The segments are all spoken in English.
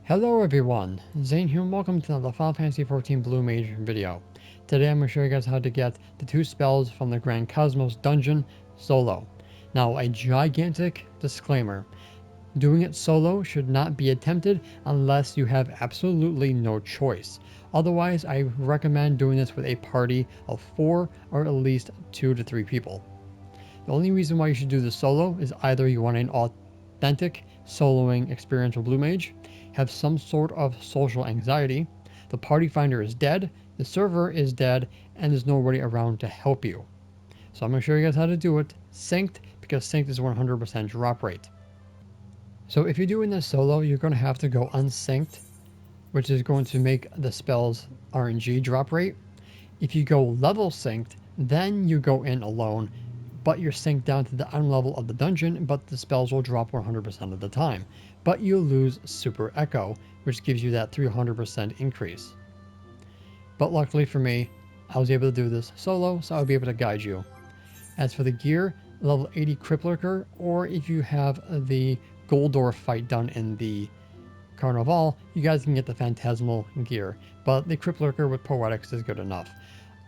Hello everyone, Zane here and welcome to the Final Fantasy XIV Blue Mage video. Today I'm going to show you guys how to get the 2 spells from the Grand Cosmos dungeon solo. Now a gigantic disclaimer, doing it solo should not be attempted unless you have absolutely no choice. Otherwise I recommend doing this with a party of 4 or at least 2 to 3 people. The only reason why you should do this solo is either you want an authentic soloing experience with Blue Mage, have some sort of social anxiety, the party finder is dead, the server is dead, and there's nobody around to help you. So I'm going to show you guys how to do it synced, because synced is 100% drop rate. So if you're doing this solo, you're going to have to go unsynced, which is going to make the spell's RNG drop rate. If you go level synced, then you go in alone, but you're synced down to the item level of the dungeon, but the spells will drop 100% of the time. But you lose Super Echo, which gives you that 300% increase. But luckily for me, I was able to do this solo, so I'll be able to guide you. As for the gear, level 80 cryptlurker, or if you have the Goldor fight done in the Carnival, you guys can get the Phantasmal gear, but the cryptlurker with Poetics is good enough.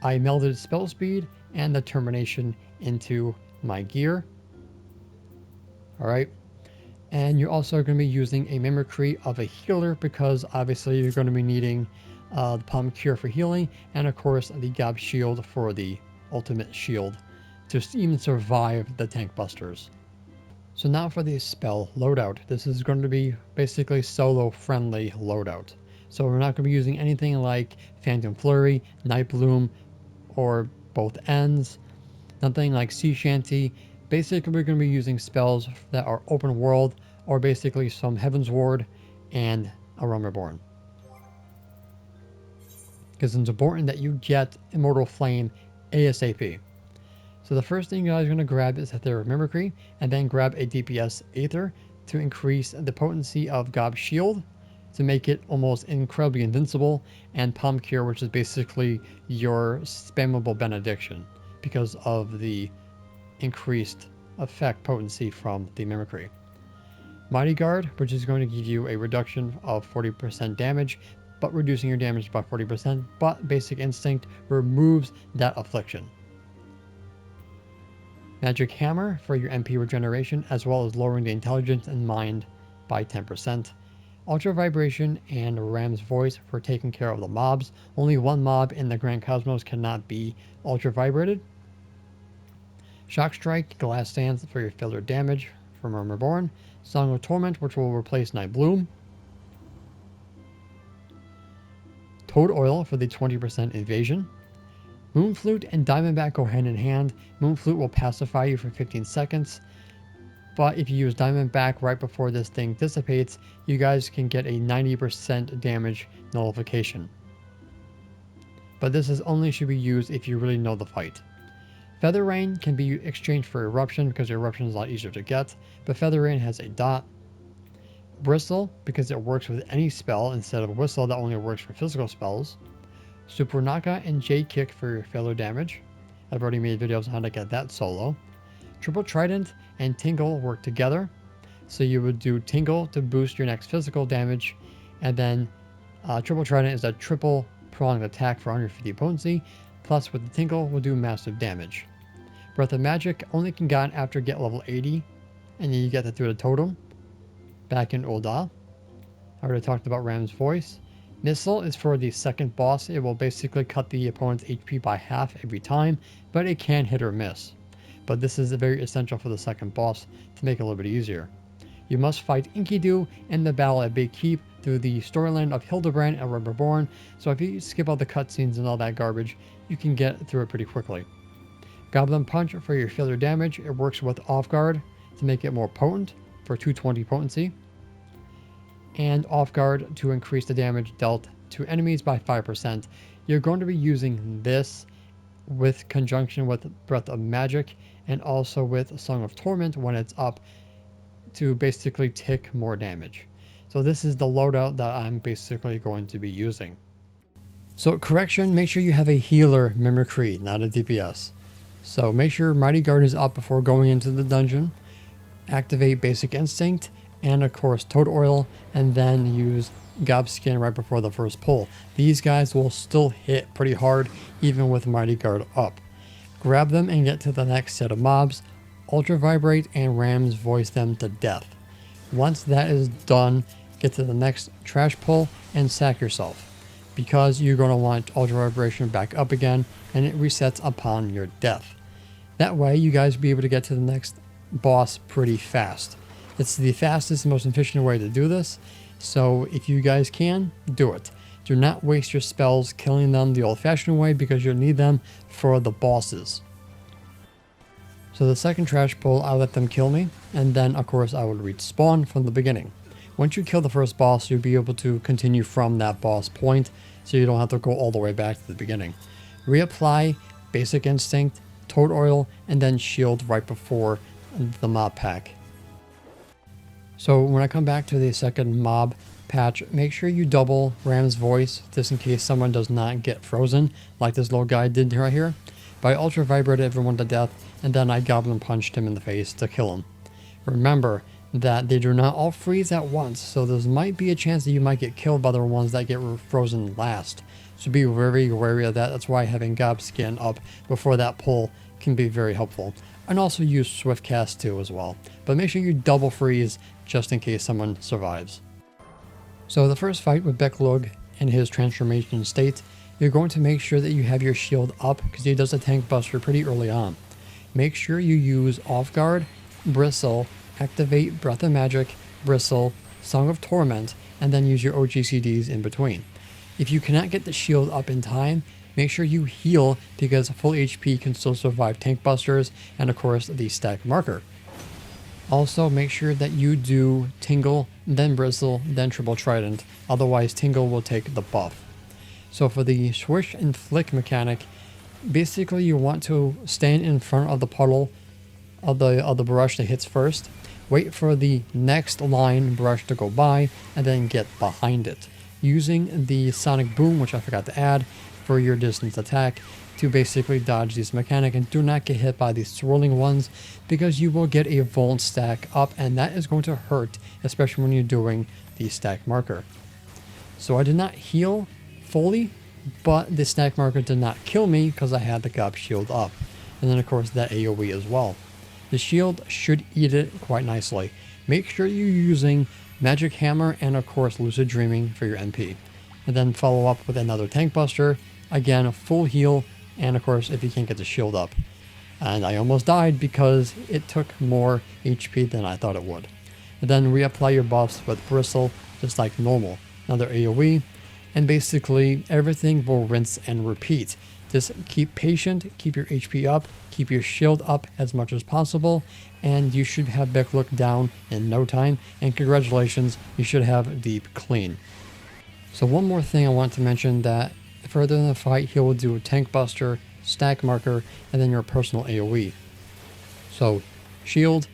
I melded spell speed and the termination into my gear. Alright. And you're also going to be using a mimicry of a healer, because obviously you're going to be needing the Palm Cure for healing, and of course the Gob Shield for the ultimate shield to even survive the tank busters. So now for the spell loadout. This is going to be basically solo friendly loadout. So we're not going to be using anything like Phantom Flurry, Night Bloom, or both ends. Nothing like Sea Shanty. Basically we're going to be using spells that are open world, or basically some Heaven's Ward and a Realm Reborn. Because it's important that you get Immortal Flame ASAP. So the first thing you guys are going to grab is Aetherial Mimicry, and then grab a DPS Aether to increase the potency of Gob Shield to make it almost incredibly invincible, and Palm Cure, which is basically your spammable benediction because of the increased effect potency from the mimicry. Mighty Guard, which is going to give you a reduction of 40% damage, but reducing your damage by 40%, but Basic Instinct removes that affliction. Magic Hammer for your MP regeneration, as well as lowering the intelligence and mind by 10%. Ultravibration and Ram's Voice for taking care of the mobs. Only one mob in the Grand Cosmos cannot be ultra-vibrated. Shock Strike, Glass Sands for your filler damage from Realm Reborn. Song of Torment, which will replace Night Bloom. Toad Oil for the 20% evasion. Moonflute and Diamondback go hand in hand. Moonflute will pacify you for 15 seconds. But if you use Diamondback right before this thing dissipates, you guys can get a 90% damage nullification. But this is only should be used if you really know the fight. Feather Rain can be exchanged for Eruption, because Eruption is a lot easier to get, but Feather Rain has a DoT. Bristle, because it works with any spell instead of Whistle that only works for physical spells. Supraknakha and J-Kick for your filler damage. I've already made videos on how to get that solo. Triple Trident and Tingle work together. So you would do Tingle to boost your next physical damage, and then Triple Trident is a triple pronged attack for 150 potency, plus with the Tingle will do massive damage. Breath of Magic only can get after get level 80, and then you get that through the totem back in Ul'dah. I already talked about Ram's Voice. Missile is for the second boss. It will basically cut the opponent's HP by half every time, but it can hit or miss. But this is very essential for the second boss to make it a little bit easier. You must fight Enkidu in the battle at Big Keep through the storyline of Hildebrand and Realm Reborn, so if you skip all the cutscenes and all that garbage, you can get through it pretty quickly. Goblin Punch for your filler damage. It works with Off Guard to make it more potent for 220 potency. And Off Guard to increase the damage dealt to enemies by 5%. You're going to be using this with conjunction with Breath of Magic and also with Song of Torment when it's up to basically tick more damage. So this is the loadout that I'm basically going to be using. So correction, make sure you have a healer mimicry, not a DPS. So make sure Mighty Guard is up before going into the dungeon. Activate Basic Instinct and of course Toad Oil, and then use gob skin right before the first pull. These guys will still hit pretty hard even with Mighty Guard up. Grab them and get to the next set of mobs, ultravibrate and Ram's voice them to death. Once that is done, get to the next trash pull and sack yourself, because you're going to want ultravibration back up again and it resets upon your death. That way you guys will be able to get to the next boss pretty fast. It's the fastest and most efficient way to do this, so if you guys can, do it. Do not waste your spells killing them the old-fashioned way, because you'll need them for the bosses. So the second trash pull, I let them kill me, and then of course I would respawn from the beginning. Once you kill the first boss, you'll be able to continue from that boss point, so you don't have to go all the way back to the beginning. Reapply Basic Instinct, Toad Oil, and then Shield right before the mob pack. So when I come back to the second mob patch, make sure you double Ram's voice, just in case someone does not get frozen, like this little guy did right here. But I ultra vibrated everyone to death, and then I goblin punched him in the face to kill him. Remember that they do not all freeze at once, so there might be a chance that you might get killed by the ones that get frozen last. So be very wary of that. That's why having gob skin up before that pull can be very helpful. And also use swift cast too as well. But make sure you double freeze just in case someone survives. So the first fight with Becklug in his transformation state, you're going to make sure that you have your shield up, because he does a tank buster pretty early on. Make sure you use Off Guard, Bristle, activate Breath of Magic, Bristle, Song of Torment, and then use your OGCDs in between. If you cannot get the shield up in time, make sure you heal, because full HP can still survive tank busters and of course the stack marker. Also make sure that you do Tingle, then Bristle, then Triple Trident, otherwise Tingle will take the buff. So for the swish and flick mechanic, basically you want to stand in front of the puddle of the brush that hits first, wait for the next line brush to go by, and then get behind it, using the sonic boom, which I forgot to add, for your distance attack to basically dodge this mechanic, and do not get hit by these swirling ones, because you will get a Volt stack up, and that is going to hurt, especially when you're doing the stack marker. So I did not heal fully, but the stack marker did not kill me because I had the gob shield up, and then of course that AoE as well. The shield should eat it quite nicely. Make sure you're using Magic Hammer and of course Lucid Dreaming for your MP, and then follow up with another tank buster, again a full heal, and of course if you can't get the shield up. And I almost died because it took more HP than I thought it would. And then reapply your buffs with Bristle just like normal, another AoE, and basically everything will rinse and repeat. Just keep patient, keep your HP up, keep your shield up as much as possible, and you should have Becklug down in no time, and congratulations, you should have deep clean. So one more thing I want to mention, that further in the fight he will do a tank buster, stack marker, and then your personal AoE. So shield,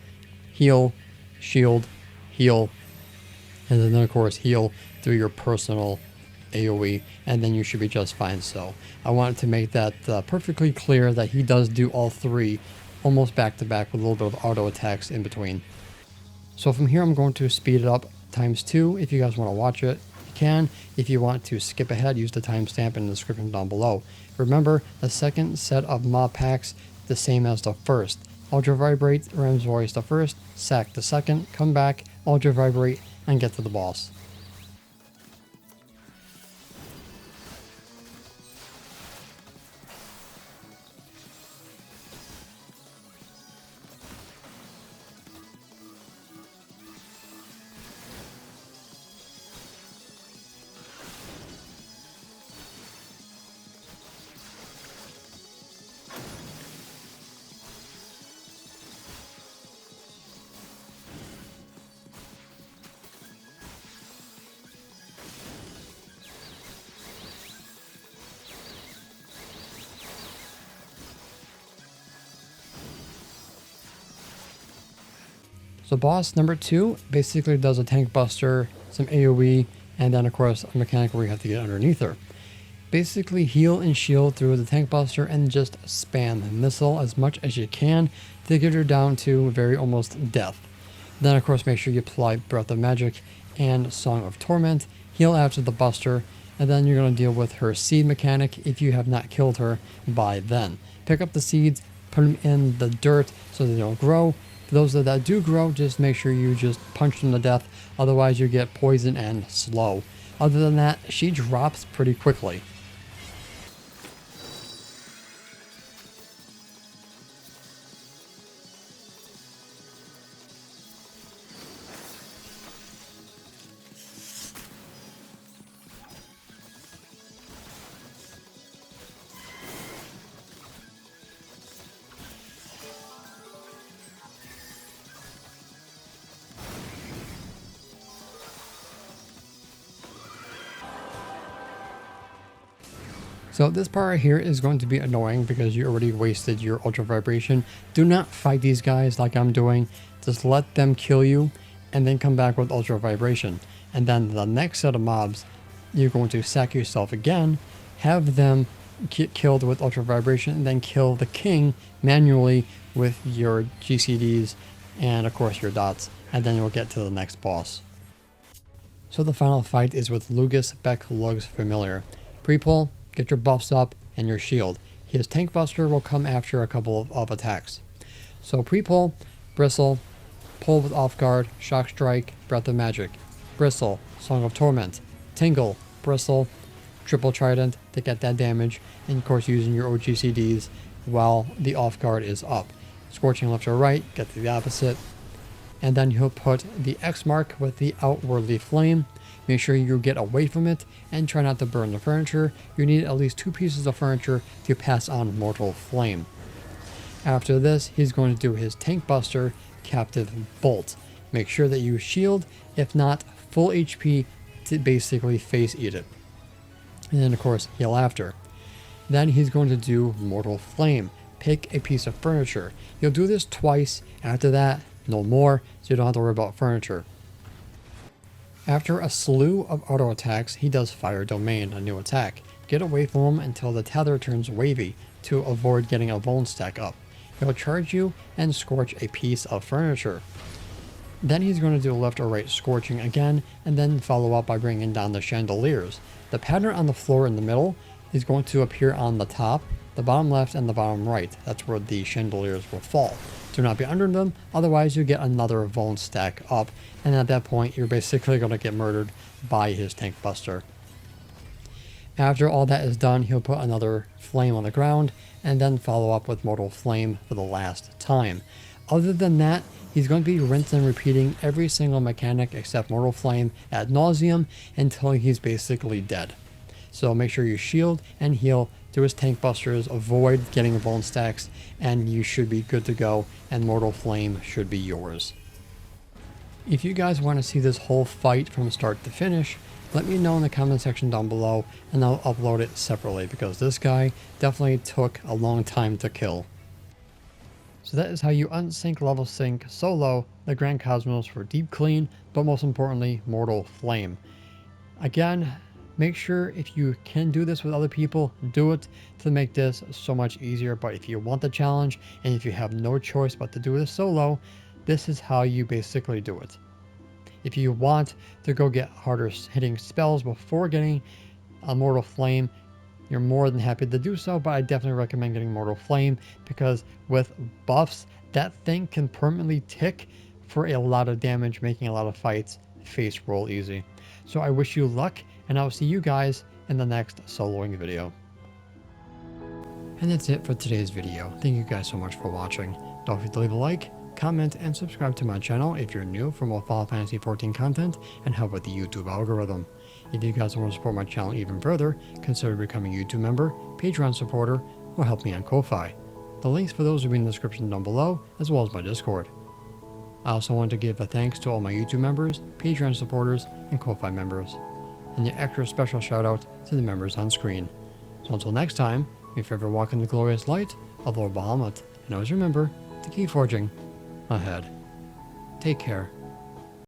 heal, shield, heal, and then of course heal through your personal AoE, and then you should be just fine. So I wanted to make that perfectly clear that he does do all three almost back to back with a little bit of auto attacks in between. So from here I'm going to speed it up ×2 if you guys want to watch it. You can. If you want to skip ahead, use the timestamp in the description down below. Remember, the second set of mob packs the same as the first. Ultra Vibrate, Ram's Voice the first, sack the second, come back, Ultra Vibrate, and get to the boss. So boss number 2 basically does a tank buster, some AoE, and then of course a mechanic where you have to get underneath her. Basically heal and shield through the tank buster and just spam missile as much as you can to get her down to very almost death. Then of course make sure you apply Breath of Magic and Song of Torment, heal after the buster, and then you're going to deal with her seed mechanic if you have not killed her by then. Pick up the seeds, put them in the dirt so they don't grow. For those that do grow, just make sure you just punch them to death, otherwise you get poison and slow. Other than that, she drops pretty quickly. So this part right here is going to be annoying because you already wasted your ultravibration. Do not fight these guys like I'm doing. Just let them kill you and then come back with ultravibration. And then the next set of mobs, you're going to sack yourself again, have them get killed with ultravibration, and then kill the king manually with your GCDs and of course your dots. And then you'll get to the next boss. So the final fight is with Lugus Beck Lug's Familiar. Pre-pull, get your buffs up and your shield. His tank buster will come after a couple of attacks. So pre-pull, bristle, pull with off guard, shock strike, breath of magic, bristle, song of torment, tingle, bristle, triple trident to get that damage, and of course using your OGCDs while the off guard is up. Scorching left or right, get to the opposite, and then he'll put the X mark with the outwardly flame. Make sure you get away from it and try not to burn the furniture. You need at least 2 pieces of furniture to pass on Mortal Flame. After this, he's going to do his tank buster, Captive Bolt. Make sure that you shield, if not full HP, to basically face eat it. And then of course heal after. Then he's going to do Mortal Flame. Pick a piece of furniture. You'll do this twice. After that, no more, so you don't have to worry about furniture. After a slew of auto attacks, he does Fire Domain, a new attack. Get away from him until the tether turns wavy to avoid getting a bone stack up. He'll charge you and scorch a piece of furniture. Then he's going to do left or right scorching again, and then follow up by bringing down the chandeliers. The pattern on the floor in the middle is going to appear on the top, the bottom left, and the bottom right. That's where the chandeliers will fall. Do not be under them, otherwise you get another bone stack up, and at that point you're basically going to get murdered by his tank buster. After all that is done, he'll put another flame on the ground and then follow up with Mortal Flame for the last time. Other than that, he's going to be rinsing and repeating every single mechanic except Mortal Flame ad nauseum until he's basically dead. So make sure you shield and heal, do his tank busters, avoid getting bone stacks, and you should be good to go, and Mortal Flame should be yours. If you guys want to see this whole fight from start to finish, let me know in the comment section down below and I'll upload it separately, because this guy definitely took a long time to kill. So that is how you unsync, level sync, solo the Grand Cosmos for deep clean, but most importantly, Mortal Flame. Again, make sure if you can do this with other people, do it to make this so much easier. But if you want the challenge and if you have no choice but to do this solo, this is how you basically do it. If you want to go get harder hitting spells before getting a Mortal Flame, you're more than happy to do so, but I definitely recommend getting Mortal Flame, because with buffs, that thing can permanently tick for a lot of damage, making a lot of fights face roll easy. So I wish you luck, and I'll see you guys in the next soloing video. And that's it for today's video. Thank you guys so much for watching. Don't forget to leave a like, comment, and subscribe to my channel if you're new for more Final Fantasy XIV content and help with the YouTube algorithm. If you guys want to support my channel even further, consider becoming a YouTube member, Patreon supporter, or help me on Ko-Fi. The links for those will be in the description down below, as well as my Discord. I also want to give a thanks to all my YouTube members, Patreon supporters, and Ko-Fi members, and the extra special shout out to the members on screen. So until next time, if you ever walk in the glorious light of Lord Bahamut, and always remember to keep forging ahead. Take care.